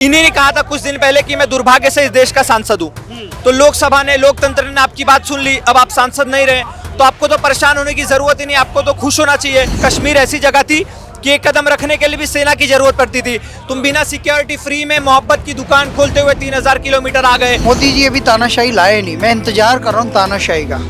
इन्हीं ने कहा था कुछ दिन पहले कि मैं दुर्भाग्य से इस देश का सांसद हूँ। तो लोकसभा ने, लोकतंत्र ने आपकी बात सुन ली, अब आप सांसद नहीं रहे तो आपको तो परेशान होने की जरूरत ही नहीं, आपको तो खुश होना चाहिए। कश्मीर ऐसी जगह थी कि एक कदम रखने के लिए भी सेना की जरूरत पड़ती थी। तुम बिना सिक्योरिटी फ्री में मोहब्बत की दुकान खोलते हुए 3000 किलोमीटर आ गए। मोदी जी अभी तानाशाही लाए नहीं, मैं इंतजार कर रहा हूँ तानाशाही का।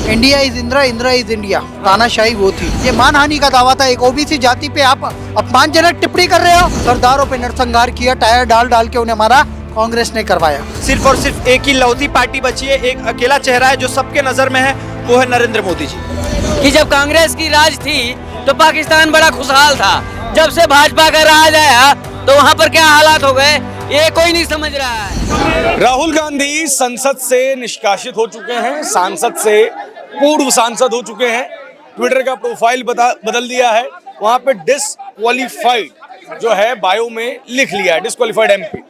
India is Indira, Indira is India, तानाशाही वो थी। ये मानहानि का दावा था, एक ओबीसी जाति पे आप अपमानजनक टिप्पणी कर रहे हो। सरदारों पे नरसंहार किया, टायर डाल डाल के उन्हें मारा, कांग्रेस ने करवाया। सिर्फ और सिर्फ एक ही लौती पार्टी बची है, एक अकेला चेहरा है जो सबके नजर में है, वो है नरेंद्र मोदी जी। कि जब कांग्रेस की राज थी तो पाकिस्तान बड़ा खुशहाल था, जब से भाजपा का राज आया तो वहाँ पर क्या हालात हो गए ये कोई नहीं समझ रहा है। राहुल गांधी संसद से निष्कासित हो चुके हैं, सांसद से पूर्व सांसद हो चुके हैं। ट्विटर का प्रोफाइल बदल दिया है, वहां पे डिसक्वालीफाइड जो है बायो में लिख लिया है, डिसक्वालीफाइड एमपी।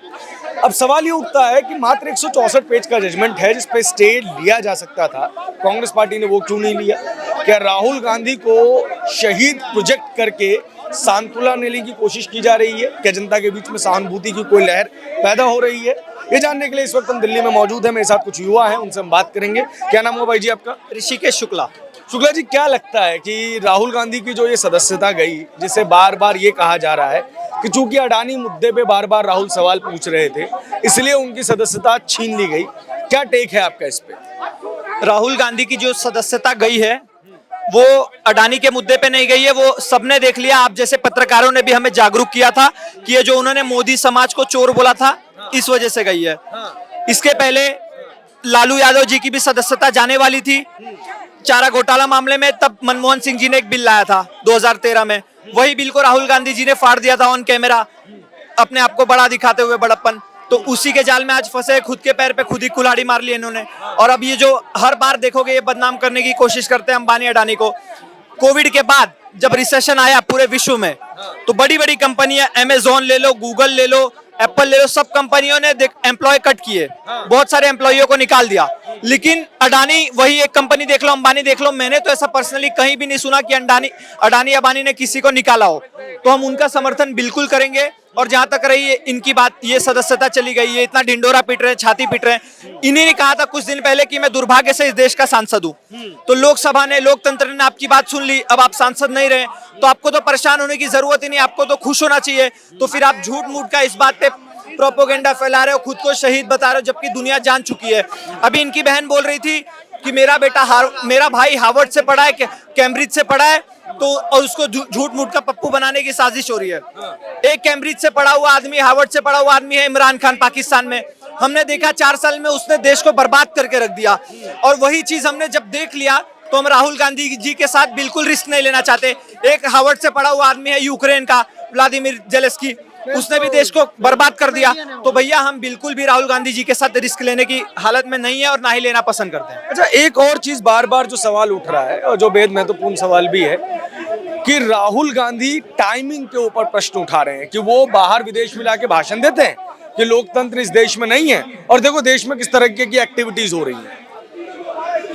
अब सवाल ये उठता है कि मात्र 164 पेज का जजमेंट है जिस पे स्टे लिया जा सकता था, कांग्रेस पार्टी ने वो क्यों नहीं लिया? क्या राहुल गांधी को शहीद प्रोजेक्ट करके सांत्वना देने की कोशिश की जा रही है? क्या जनता के बीच में सहानुभूति की कोई लहर पैदा हो रही है? ये जानने के लिए इस वक्त हम दिल्ली में मौजूद हैं, मेरे साथ कुछ युवा हैं, उनसे हम बात करेंगे। क्या नाम हुआ भाई जी आपका? ऋषिकेश शुक्ला। शुक्ला जी, क्या लगता है कि राहुल गांधी की जो ये सदस्यता गई, जिसे बार बार ये कहा जा रहा है कि चूंकि अडानी मुद्दे पे बार बार राहुल सवाल पूछ रहे थे इसलिए उनकी सदस्यता छीन ली गई, क्या टेक है आपका इस पे? राहुल गांधी की जो सदस्यता गई है वो अडानी के मुद्दे पे नहीं गई है, वो सबने देख लिया। आप जैसे पत्रकारों ने भी हमें जागरूक किया था कि ये जो उन्होंने मोदी समाज को चोर बोला था, इस वजह से गई है। इसके पहले लालू यादव जी की भी सदस्यता जाने वाली थी चारा घोटाला मामले में, तब मनमोहन सिंह जी ने एक बिल लाया था 2013 में, वही बिल को राहुल गांधी जी ने फाड़ दिया था ऑन कैमरा, अपने आप को बड़ा दिखाते हुए बड़प्पन। तो उसी के जाल में आज फंसे, खुद के पैर पे खुद ही कुल्हाड़ी मार ली इन्होंने। और अब ये जो हर बार देखोगे ये बदनाम करने की कोशिश करते हैं अंबानी अडानी को। कोविड के बाद जब रिसेशन आया पूरे विश्व में तो बड़ी बड़ी कंपनियां, अमेजोन ले लो, गूगल ले लो, एप्पल ले लो, सब कंपनियों ने एम्प्लॉय कट किए, बहुत सारे एम्प्लॉइयों को निकाल दिया। लेकिन अडानी, वही एक कंपनी देख लो, अंबानी देख लो, मैंने तो ऐसा पर्सनली कहीं भी नहीं सुना कि अडानी अंबानी ने किसी को निकाला हो। तो हम उनका समर्थन बिल्कुल करेंगे। और जहां तक रही इनकी बात, ये सदस्यता चली गई है, इतना ढिंडोरा पीट रहे हैं, छाती पीट रहे हैं। इन्हीं ने कहा था कुछ दिन पहले कि मैं दुर्भाग्य से इस देश का सांसद हूं। तो लोकसभा ने, लोकतंत्र ने आपकी बात सुन ली, अब आप सांसद नहीं रहे तो आपको तो परेशान होने की जरूरत ही नहीं, आपको तो खुश होना चाहिए। तो फिर आप झूठ मूठ का इस बात पे प्रोपोगेंडा फैला रहे हो, खुद को शहीद बता रहे हो, जबकि दुनिया जान चुकी है। अभी इनकी बहन बोल रही थी कि मेरा भाई हार्वर्ड से पढ़ा है, कैम्ब्रिज से पढ़ा है, तो और उसको झूठ मूठ का पप्पू बनाने की साजिश हो रही है। एक कैम्ब्रिज से पढ़ा हुआ आदमी, हार्वर्ड से पढ़ा हुआ आदमी है इमरान खान पाकिस्तान में। हमने देखा 4 साल में उसने देश को बर्बाद करके रख दिया। और वही चीज हमने जब देख लिया तो हम राहुल गांधी जी के साथ बिल्कुल रिस्क नहीं लेना चाहते। एक हार्वर्ड से पढ़ा हुआ आदमी है यूक्रेन का, व्लादिमीर जेलेंस्की, उसने भी देश को बर्बाद कर दिया। तो भैया हम बिल्कुल भी राहुल गांधी जी के साथ रिस्क लेने की हालत में नहीं है और ना ही लेना पसंद करते हैं। अच्छा, एक और चीज बार बार जो सवाल उठ रहा है और जो बेहद महत्वपूर्ण सवाल भी है कि राहुल गांधी टाइमिंग के ऊपर प्रश्न उठा रहे हैं कि वो बाहर विदेश में लाके भाषण देते हैं कि लोकतंत्र इस देश में नहीं है, और देखो देश में किस तरह की एक्टिविटीज हो रही है।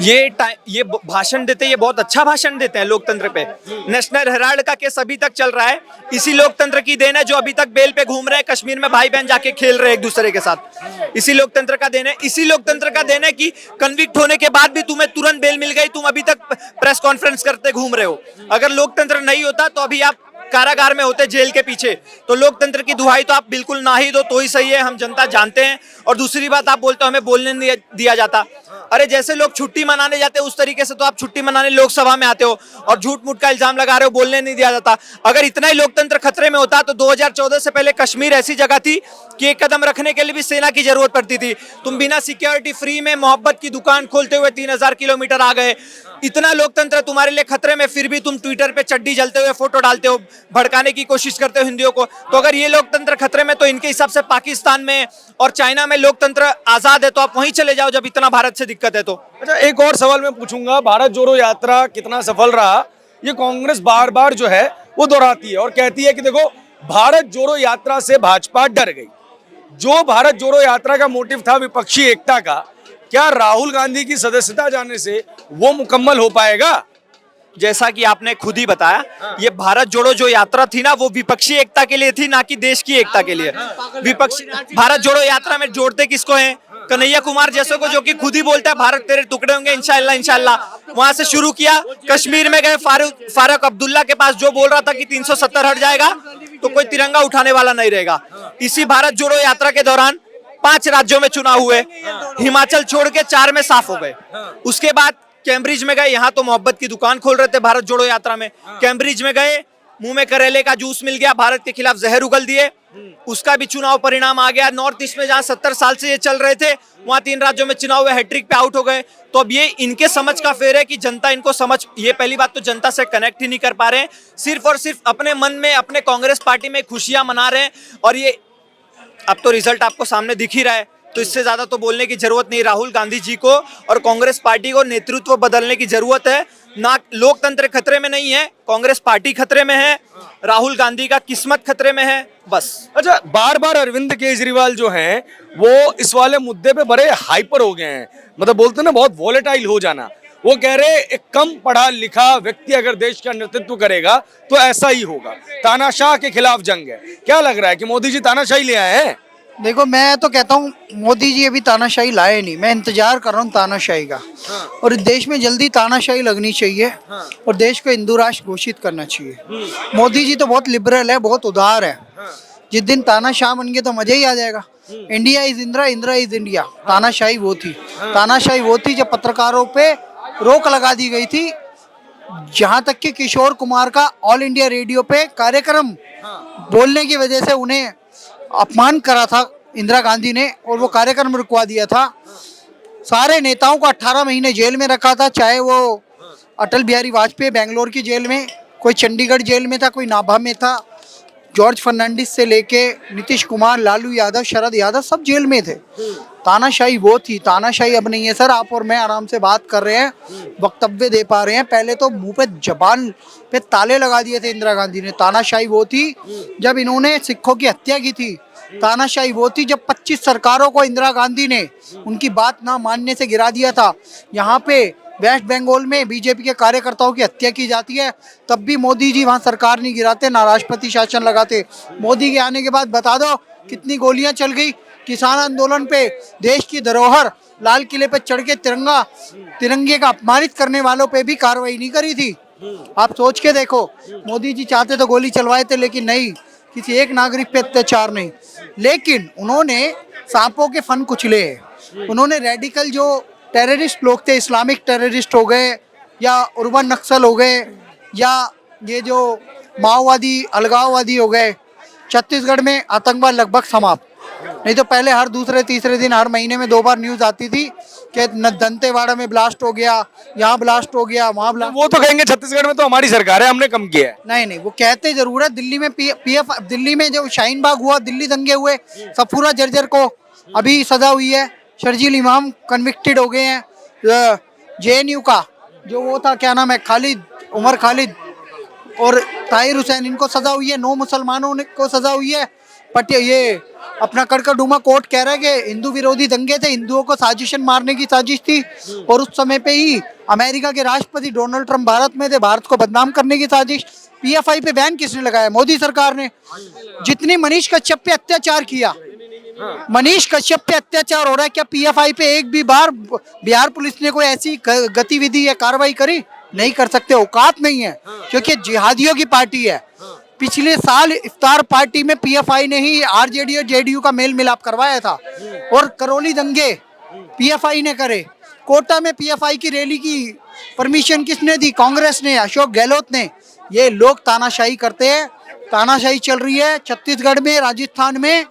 ये भाषण देते, ये बहुत अच्छा भाषण देते हैं लोकतंत्र पे। नेशनल हेराल्ड का केस अभी तक चल रहा है, इसी लोकतंत्र की देन है जो अभी तक बेल पे घूम रहे हैं, कश्मीर में भाई बहन जाके खेल रहे हैं एक दूसरे के साथ। इसी लोकतंत्र का देन है, इसी लोकतंत्र का देन है कि कन्विक्ट होने के बाद भी तुम्हें तुरंत बेल मिल गई, तुम अभी तक प्रेस कॉन्फ्रेंस करते घूम रहे हो। अगर लोकतंत्र नहीं होता तो अभी आप कारागार में होते, जेल के पीछे। तो लोकतंत्र की दुहाई तो आप बिल्कुल ना ही दो तो ही सही है, हम जनता जानते हैं। और दूसरी बात, आप बोलते हो हमें बोलने नहीं दिया जाता। अरे जैसे लोग छुट्टी मनाने जाते हैं उस तरीके से तो आप छुट्टी मनाने लोकसभा में आते हो और झूठ मूठ का इल्जाम लगा रहे हो, बोलने नहीं दिया जाता। अगर इतना ही लोकतंत्र खतरे में होता तो 2014 से पहले कश्मीर ऐसी जगह थी कि एक कदम रखने के लिए भी सेना की जरूरत पड़ती थी। तुम बिना सिक्योरिटी फ्री में मोहब्बत की दुकान खोलते हुए 3000 किलोमीटर आ गए। इतना लोकतंत्र तुम्हारे लिए खतरे में, फिर भी तुम ट्विटर पे चड्डी जलते हुए फोटो डालते हो, भड़काने की कोशिश करते हो हिंदियों को। तो अगर ये लोकतंत्र खतरे में तो इनके हिसाब से पाकिस्तान में और चाइना में लोकतंत्र आजाद है, तो आप वहीं चले जाओ जब इतना भारत से दिक्कत है तो। अच्छा, एक और सवाल मैं पूछूंगा, भारत जोड़ो यात्रा कितना सफल रहा, ये कांग्रेस बार बार जो है वो दोहराती है और कहती है कि देखो भारत जोड़ो यात्रा से भाजपा डर गई। जो भारत जोड़ो यात्रा का मोटिव था विपक्षी एकता का, क्या राहुल गांधी की सदस्यता जाने से वो मुकम्मल हो पाएगा? जैसा कि आपने खुद ही बताया, ये भारत जोड़ो जो यात्रा थी ना, वो विपक्षी एकता के लिए थी, ना कि देश की एकता के लिए। विपक्षी भारत जोड़ो यात्रा में जोड़ते किसको हैं? कन्हैया कुमार जैसे को, जो कि खुद ही बोलता है भारत तेरे टुकड़े होंगे इंशाल्लाह इंशाल्लाह। वहां से शुरू किया, कश्मीर में गए, फारूक अब्दुल्ला के पास, जो बोल रहा था कि 370 हट जाएगा तो कोई तिरंगा उठाने वाला नहीं रहेगा। इसी भारत जोड़ो यात्रा के दौरान 5 राज्यों में चुनाव हुए, हिमाचल छोड़ के 4 में साफ हो गए। उसके बाद कैम्ब्रिज में गए, यहाँ तो मोहब्बत की दुकान खोल रहे थे भारत जोड़ो यात्रा में। कैम्ब्रिज में गए, मुंह में करेले का जूस मिल गया, भारत के खिलाफ जहर उगल दिए, उसका भी चुनाव परिणाम आ गया। नॉर्थ ईस्ट में जहां 70 साल से ये चल रहे थे, वहां 3 राज्यों में चुनाव हुए, हैट्रिक पे आउट हो गए। तो अब ये इनके समझ का फेर है कि जनता इनको समझ, ये पहली बात तो जनता से कनेक्ट ही नहीं कर पा रहे हैं, सिर्फ और सिर्फ अपने मन में, अपने कांग्रेस पार्टी में खुशियां मना रहे हैं। और ये अब तो रिजल्ट आपको सामने दिख ही रहा है, तो इससे ज्यादा तो बोलने की जरूरत नहीं। राहुल गांधी जी को और कांग्रेस पार्टी को नेतृत्व बदलने की जरूरत है ना। लोकतंत्र खतरे में नहीं है, कांग्रेस पार्टी खतरे में है, राहुल गांधी का किस्मत खतरे में है, बस। अच्छा, बार बार अरविंद केजरीवाल जो हैं वो इस वाले मुद्दे पे बड़े हाइपर हो गए हैं, मतलब बोलते हैं ना बहुत वॉलेटाइल हो जाना। वो कह रहे एक कम पढ़ा लिखा व्यक्ति अगर देश का नेतृत्व करेगा तो ऐसा ही होगा, तानाशाह के खिलाफ जंग है। क्या लग रहा है कि मोदी जी तानाशाही ले आए हैं? देखो, मैं तो कहता हूँ मोदी जी अभी तानाशाही लाए नहीं, मैं इंतजार कर रहा हूँ तानाशाही का। और इस देश में जल्दी तानाशाही लगनी चाहिए और देश को हिंदू राष्ट्र घोषित करना चाहिए। मोदी जी तो बहुत लिबरल है, बहुत उदार है। जिस दिन तानाशाह बन गए तो मजा ही आ जाएगा। India is Indira, Indira is India. तानाशाही वो थी, तानाशाही वो थी जब पत्रकारों पे रोक लगा दी गई थी। जहां तक कि किशोर कुमार का ऑल इंडिया रेडियो पे कार्यक्रम बोलने की वजह से उन्हें अपमान करा था इंदिरा गांधी ने, और वो कार्यक्रम रुकवा दिया था। सारे नेताओं को 18 महीने जेल में रखा था, चाहे वो अटल बिहारी वाजपेयी बेंगलोर की जेल में, कोई चंडीगढ़ जेल में था, कोई नाभा में था, जॉर्ज फर्नांडिस से लेके नीतीश कुमार, लालू यादव, शरद यादव, सब जेल में थे। तानाशाही वो थी, तानाशाही अब नहीं है सर। आप और मैं आराम से बात कर रहे हैं, वक्तव्य दे पा रहे हैं। पहले तो मुंह पे जबान पे ताले लगा दिए थे इंदिरा गांधी ने। तानाशाही वो थी जब इन्होंने सिखों की हत्या की थी। तानाशाही वो थी जब 25 सरकारों को इंदिरा गांधी ने उनकी बात ना मानने से गिरा दिया था। यहाँ पे वेस्ट बंगाल में बीजेपी के कार्यकर्ताओं की हत्या की जाती है, तब भी मोदी जी वहाँ सरकार नहीं गिराते, ना राष्ट्रपति शासन लगाते। मोदी के आने के बाद बता दो कितनी गोलियां चल गई। किसान आंदोलन पे, देश की धरोहर लाल किले पे चढ़ के तिरंगे का अपमानित करने वालों पे भी कार्रवाई नहीं करी थी। आप सोच के देखो, मोदी जी चाहते तो गोली चलवाए थे, लेकिन नहीं, किसी एक नागरिक पे अत्याचार नहीं। लेकिन उन्होंने सांपों के फन कुचले। उन्होंने रेडिकल जो टेररिस्ट लोग थे, इस्लामिक टेररिस्ट हो गए या उर्बन नक्सल हो गए या ये जो माओवादी अलगाववादी हो गए, छत्तीसगढ़ में आतंकवाद लगभग समाप्त। नहीं तो पहले हर दूसरे तीसरे दिन, हर महीने में 2 बार न्यूज आती थी कि दंतेवाड़ा में ब्लास्ट हो गया, यहाँ ब्लास्ट हो गया, वहाँ ब्लास्ट। वो तो कहेंगे छत्तीसगढ़ में तो हमारी सरकार है, हमने कम किया है। नहीं, वो कहते जरूर है। दिल्ली में पीएफ, दिल्ली में जो शाहीन बाग हुआ, दिल्ली दंगे हुए, सफूरा जर्जर को अभी सजा हुई है, शर्जील इमाम कन्विक्टेड हो गए हैं। जेएनयू का जो वो था, क्या नाम है, उमर खालिद और ताहिर हुसैन, इनको सजा हुई है। 9 मुसलमानों को सजा हुई है। बट ये अपना कड़कड़डूमा कोर्ट कह रहा है कि हिंदू विरोधी दंगे थे, हिंदुओं को साजिशन मारने की साजिश थी। और उस समय पे ही अमेरिका के राष्ट्रपति डोनाल्ड ट्रंप भारत में थे, भारत को बदनाम करने की साजिश। पीएफआई पे बैन किसने लगाया? मोदी सरकार ने। जितनी मनीष कश्यप पे अत्याचार किया, मनीष कश्यप पे अत्याचार हो रहा है, क्या पीएफआई पे एक भी बार बिहार पुलिस ने कोई ऐसी गतिविधि या कार्रवाई करी? नहीं कर सकते, औकात नहीं है, क्योंकि जिहादियों की पार्टी है। पिछले साल इफ्तार पार्टी में पीएफआई ने ही आरजेडी और जेडीयू का मेल मिलाप करवाया था। और करौली दंगे पीएफआई ने करे। कोटा में पीएफआई की रैली की परमिशन किसने दी? कांग्रेस ने, अशोक गहलोत ने। ये लोग तानाशाही करते हैं, तानाशाही चल रही है छत्तीसगढ़ में, राजस्थान में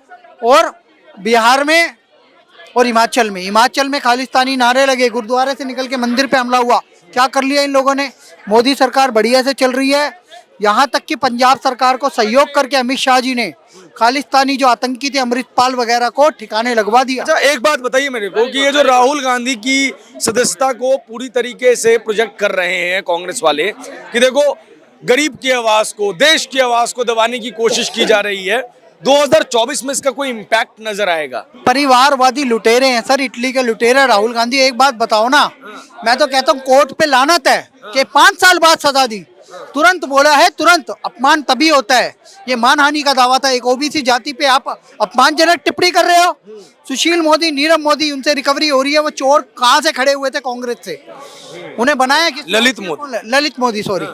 और बिहार में और हिमाचल में। हिमाचल में खालिस्तानी नारे लगे, गुरुद्वारे से निकल के मंदिर पे हमला हुआ। क्या कर लिया इन लोगों ने? मोदी सरकार बढ़िया से चल रही है। यहाँ तक कि पंजाब सरकार को सहयोग करके अमित शाह जी ने खालिस्तानी जो आतंकी थे, अमृतपाल वगैरह को ठिकाने लगवा दिया। अच्छा, एक बात बताइए मेरे को कि ये जो राहुल गांधी की सदस्यता को पूरी तरीके से प्रोजेक्ट कर रहे हैं कांग्रेस वाले, कि देखो गरीब की आवाज को, देश की आवाज को दबाने की कोशिश की जा रही है, 2024 में इसका कोई इम्पैक्ट नजर आएगा? परिवारवादी लुटेरे हैं सर, इटली के लुटेरे राहुल गांधी। एक बात बताओ ना, मैं तो कहता हूँ कोर्ट पे लानत है कि 5 साल बाद सजा दी। तुरंत बोला है, तुरंत। अपमान तभी होता है। ये मानहानि का दावा था। एक ओबीसी जाति पे आप अपमानजनक टिप्पणी कर रहे हो। सुशील मोदी, नीरव मोदी, उनसे रिकवरी हो रही है। वो चोर कहाँ से खड़े हुए थे कांग्रेस से? उन्हें बनाया कि ललित मोदी, सॉरी,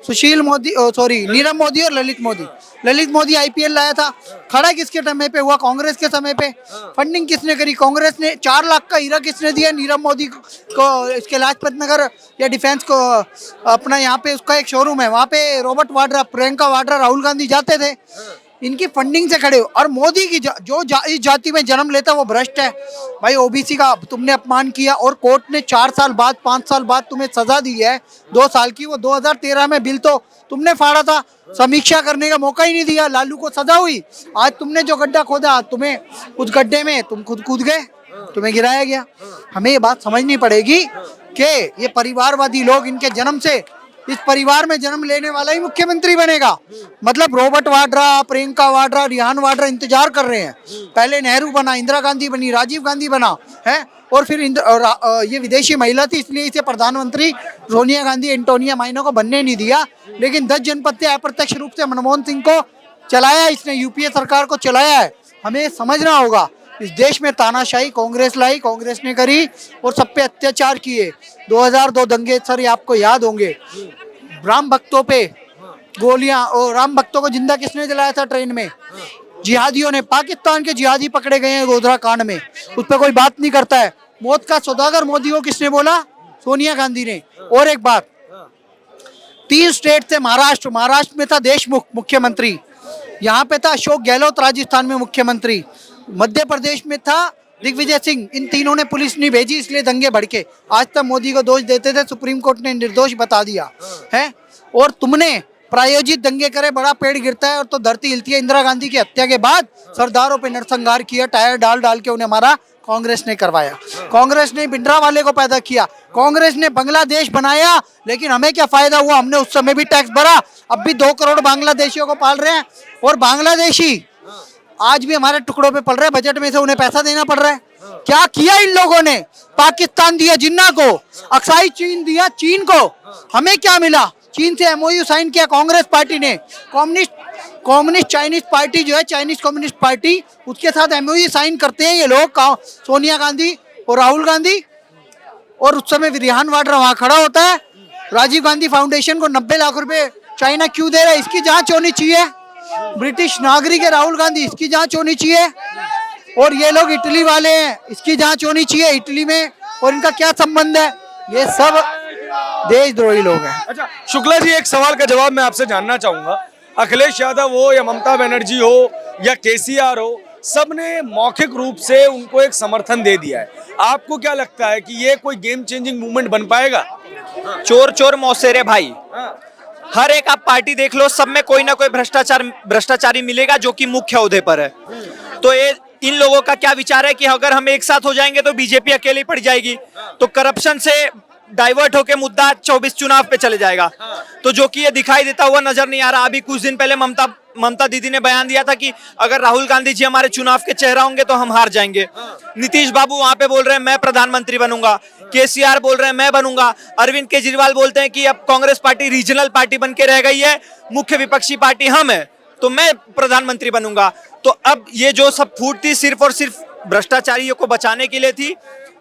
सुशील मोदी, सॉरी, नीरव मोदी और ललित मोदी आईपीएल लाया था। खड़ा किसके समय पे हुआ? कांग्रेस के समय पे। फंडिंग किसने करी? कांग्रेस ने। 4 लाख का हीरा किसने दिया? नीरव मोदी को। इसके लाजपत नगर या डिफेंस को, अपना यहाँ पे उसका एक शोरूम है, वहाँ पे रॉबर्ट वाड्रा, प्रियंका वाड्रा, राहुल गांधी जाते थे। इनकी फंडिंग से खड़े हो। और मोदी की इस जाति में जन्म लेता वो भ्रष्ट है भाई। ओबीसी का तुमने अपमान किया और कोर्ट ने 4 साल बाद, 5 साल बाद तुम्हें सजा दी है 2 साल की। वो 2013 में बिल तो तुमने फाड़ा था, समीक्षा करने का मौका ही नहीं दिया। लालू को सजा हुई। आज तुमने जो गड्ढा खोदा, तुम्हें उस गड्ढे में तुम खुद कूद गए, तुम्हें गिराया गया। हमें ये बात समझनी पड़ेगी कि ये परिवारवादी लोग, इनके जन्म से, इस परिवार में जन्म लेने वाला ही मुख्यमंत्री बनेगा। मतलब रॉबर्ट वाड्रा, प्रियंका वाड्रा, रिहान वाड्रा इंतजार कर रहे हैं। पहले नेहरू बना, इंदिरा गांधी बनी, राजीव गांधी बना है, और फिर ये विदेशी महिला थी, इसलिए इसे प्रधानमंत्री सोनिया गांधी, एंटोनिया माइनो को बनने नहीं दिया। लेकिन 10 जनपद से अप्रत्यक्ष रूप से मनमोहन सिंह को चलाया इसने, यूपीए सरकार को चलाया है। हमें समझना होगा, इस देश में तानाशाही कांग्रेस लाई, कांग्रेस ने करी और सब पे अत्याचार किए। 2002 दंगे सर, ये आपको याद होंगे। राम भक्तों पे गोलियां, और राम भक्तों को जिंदा किसने जलाया था ट्रेन में? जिहादियों ने। पाकिस्तान के जिहादी पकड़े गए हैं गोधरा कांड में, उस पर कोई बात नहीं करता है। मौत का सौदागर मोदी को किसने बोला? सोनिया गांधी ने। और एक बात, 3 स्टेट थे। महाराष्ट्र में था देशमुख मुख्यमंत्री, यहाँ पे था अशोक गहलोत राजस्थान में मुख्यमंत्री, मध्य प्रदेश में था दिग्विजय सिंह। इन तीनों ने पुलिस नहीं भेजी, इसलिए दंगे भड़के। आज तक मोदी को दोष देते थे, सुप्रीम कोर्ट ने निर्दोष बता दिया है। और तुमने प्रायोजित दंगे करे, बड़ा पेड़ गिरता है और तो धरती हिलती है। इंदिरा गांधी की हत्या के बाद सरदारों पे नरसंहार किया, टायर डाल के उन्हें मारा, कांग्रेस ने करवाया। कांग्रेस ने भिंडरावाले को पैदा किया, कांग्रेस ने बांग्लादेश बनाया। लेकिन हमें क्या फायदा हुआ? हमने उस समय भी टैक्स भरा, अब भी 2 करोड़ बांग्लादेशियों को पाल रहे हैं। और बांग्लादेशी आज भी हमारे टुकड़ों पे पल रहे हैं, बजट में से उन्हें पैसा देना पड़ रहा है। क्या किया इन लोगों ने? पाकिस्तान दिया जिन्ना को, अक्साई चीन दिया चीन को। हमें क्या मिला? चीन से एमओयू साइन किया कांग्रेस पार्टी ने। कम्युनिस्ट चाइनीज पार्टी जो है, चाइनीज कम्युनिस्ट पार्टी, उसके साथ एमओयू साइन करते हैं ये लोग, सोनिया गांधी और राहुल गांधी। और उस समय रिहान वाड्रा वहां खड़ा होता है। राजीव गांधी फाउंडेशन को 90 लाख रुपए चाइना क्यों दे रहा है? इसकी जांच होनी चाहिए। ब्रिटिश नागरिक है राहुल गांधी, इसकी जांच होनी चाहिए। और ये लोग इटली वाले हैं, इसकी जांच होनी चाहिए इटली में। और इनका क्या संबंध है? ये सब देशद्रोही लोग हैं। अच्छा शुक्ला जी, एक सवाल का जवाब मैं आपसे जानना चाहूंगा। अखिलेश यादव हो या ममता बनर्जी हो या केसीआर हो, सबने मौखिक रूप से उनको एक समर्थन दे दिया है। आपको क्या लगता है कि ये कोई गेम चेंजिंग मूवमेंट बन पाएगा? चोर चोर मौसेरे भाई, हर एक आप पार्टी देख लो, सब में कोई ना कोई भ्रष्टाचारी मिलेगा जो कि मुख्य ओहदे पर है। तो ये इन लोगों का क्या विचार है कि अगर हम एक साथ हो जाएंगे तो बीजेपी अकेली पड़ जाएगी, तो करप्शन से डाइवर्ट होके मुद्दा 24 चुनाव पे चले जाएगा। तो जो कि ये दिखाई देता हुआ नजर नहीं आ रहा। अभी कुछ दिन पहले ममता दीदी ने बयान दिया था कि अगर राहुल गांधी जी हमारे चुनाव के चेहरा होंगे तो हम हार जाएंगे। नीतीश बाबू वहां पे बोल रहे हैं मैं प्रधानमंत्री बनूंगा, केसीआर बोल रहे हैं मैं बनूंगा, अरविंद केजरीवाल बोलते हैं कि अब कांग्रेस पार्टी रीजनल पार्टी बन के रह गई है, मुख्य विपक्षी पार्टी हम है, तो मैं प्रधानमंत्री बनूंगा। तो अब ये जो सब फूट थी सिर्फ और सिर्फ भ्रष्टाचारियों को बचाने के लिए थी।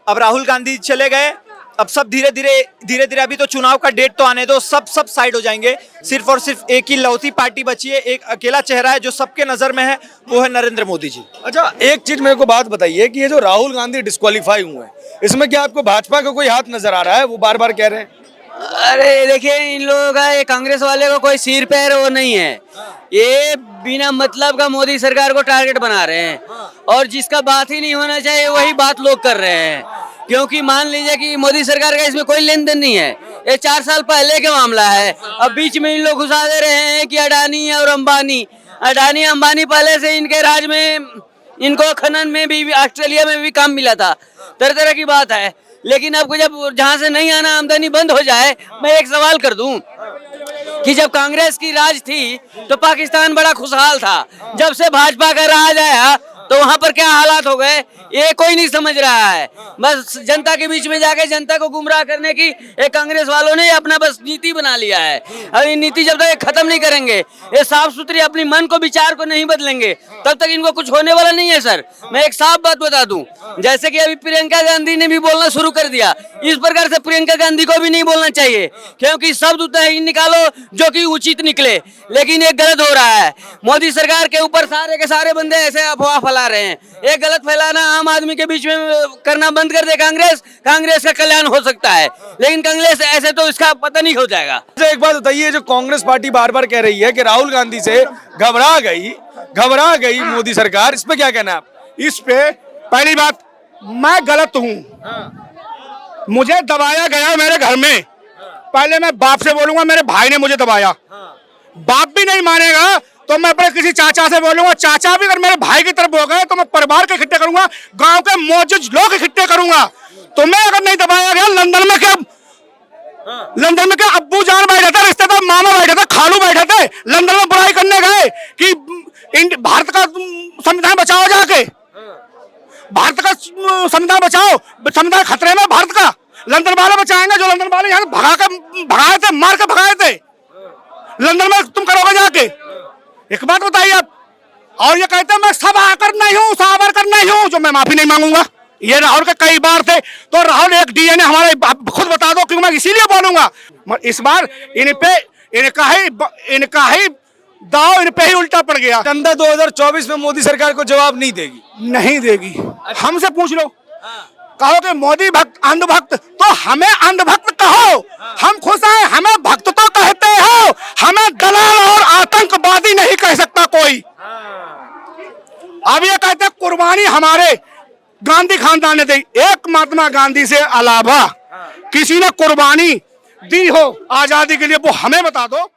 अब राहुल गांधी चले गए, अब सब धीरे धीरे अभी तो चुनाव का डेट तो आने दो, सब साइड हो जाएंगे। सिर्फ और सिर्फ एक ही लौती पार्टी बची है, एक अकेला चेहरा है जो सबके नजर में है, वो है नरेंद्र मोदी जी। अच्छा एक चीज मेरे को बात बताइए कि ये जो राहुल गांधी डिस्क्वालीफाई हुए हैं, इसमें क्या आपको भाजपा का कोई हाथ नजर आ रहा है? वो बार बार कह रहे हैं। अरे देखिए, इन लोगों का, ये कांग्रेस वाले को कोई सिर पैर वो नहीं है। ये बिना मतलब का मोदी सरकार को टारगेट बना रहे हैं, और जिसका बात ही नहीं होना चाहिए वही बात लोग कर रहे हैं। क्योंकि मान लीजिए कि मोदी सरकार का इसमें कोई लेन देन नहीं है, ये 4 साल पहले का मामला है। अब बीच में इन लोग घुसा दे रहे हैं कि अडानी और अंबानी पहले से इनके राज में, इनको खनन में भी, ऑस्ट्रेलिया में भी काम मिला था, तरह की बात है। लेकिन अब जब जहाँ से नहीं आना आमदनी बंद हो जाए, मैं एक सवाल कर दूं, कि जब कांग्रेस की राज थी तो पाकिस्तान बड़ा खुशहाल था, जब से भाजपा का राज आया तो वहां पर क्या हालात हो गए ये कोई नहीं समझ रहा है। बस जनता के बीच में जाके जनता को गुमराह करने की एक कांग्रेस वालों ने अपना बस नीति बना लिया है। और ये नीति जब तक ये खत्म नहीं करेंगे, ये साफ सुथरी अपनी मन को विचार को नहीं बदलेंगे, तब तक इनको कुछ होने वाला नहीं है। सर मैं एक साफ बात बता दूं, जैसे कि अभी प्रियंका गांधी ने भी बोलना शुरू कर दिया, इस प्रकार से प्रियंका गांधी को भी नहीं बोलना चाहिए, क्योंकि शब्द उतना ही निकालो जो कि उचित निकले, लेकिन ये गलत हो रहा है। मोदी सरकार के ऊपर सारे के सारे बंदे ऐसे अफवाह फैला रहे हैं। ये गलत फैलाना आम आदमी के बीच में करना बंद कर दे कांग्रेस का कल्याण हो सकता है, लेकिन कांग्रेस ऐसे तो इसका पता नहीं हो जाएगा। अच्छा, एक बात बताइए, जो कांग्रेस पार्टी बार बार कह रही है कि राहुल गांधी से घबरा गई मोदी सरकार, इस पे क्या कहना है आप? इस पे पहली बात, मैं गलत हूँ, मुझे दबाया गया मेरे घर में। पहले मैं बाप से बोलूंगा, मेरे भाई ने मुझे दबाया, बाप भी नहीं मानेगा तो मैं अपने किसी चाचा से बोलूंगा, चाचा भी अगर मेरे भाई की तरफ हो गए तो मैं परिवार के इकट्ठे करूंगा, गांव के मौजूद लोग इकट्ठे करूंगा। तो मैं अगर नहीं दबाया गया, लंदन में क्या अब्बू जान बैठे थे, रिश्तेदार मामा बैठे थे, खालू बैठे थे, लंदन में बुराई करने गए कि भारत का संविधान बचाओ, जाके भारत का संविधान बचाओ, संविधान खतरे में भारत का। लंदन वाले बचाएंगे, जो लंदन वाले यहाँ भगाए थे, मार के भगाए थे, लंदन में तुम करोगे जाके? एक बात बताइए आप। और ये कहते हैं मैं सावरकर नहीं हूँ, जो मैं माफी नहीं मांगूंगा। ये राहुल के कई बार थे, तो राहुल एक डीएनए हमारे खुद बता दो, क्योंकि मैं इसीलिए बोलूंगा। इस बार इनका ही दाव इन पे ही उल्टा पड़ गया। जनता 2024 में मोदी सरकार को जवाब नहीं देगी। हमसे पूछ लो, कहो कि मोदी भक्त अंधभक्त, तो हमें अंधभक्त कहो, हम खुश हैं। हमें भक्त तो कहते हो, हमें दलाल और आतंकवादी नहीं कह सकता कोई। अब ये कहते हैं कुर्बानी हमारे गांधी खानदान ने दी। एक महात्मा गांधी से अलावा किसी ने कुर्बानी दी हो आजादी के लिए, वो हमें बता दो।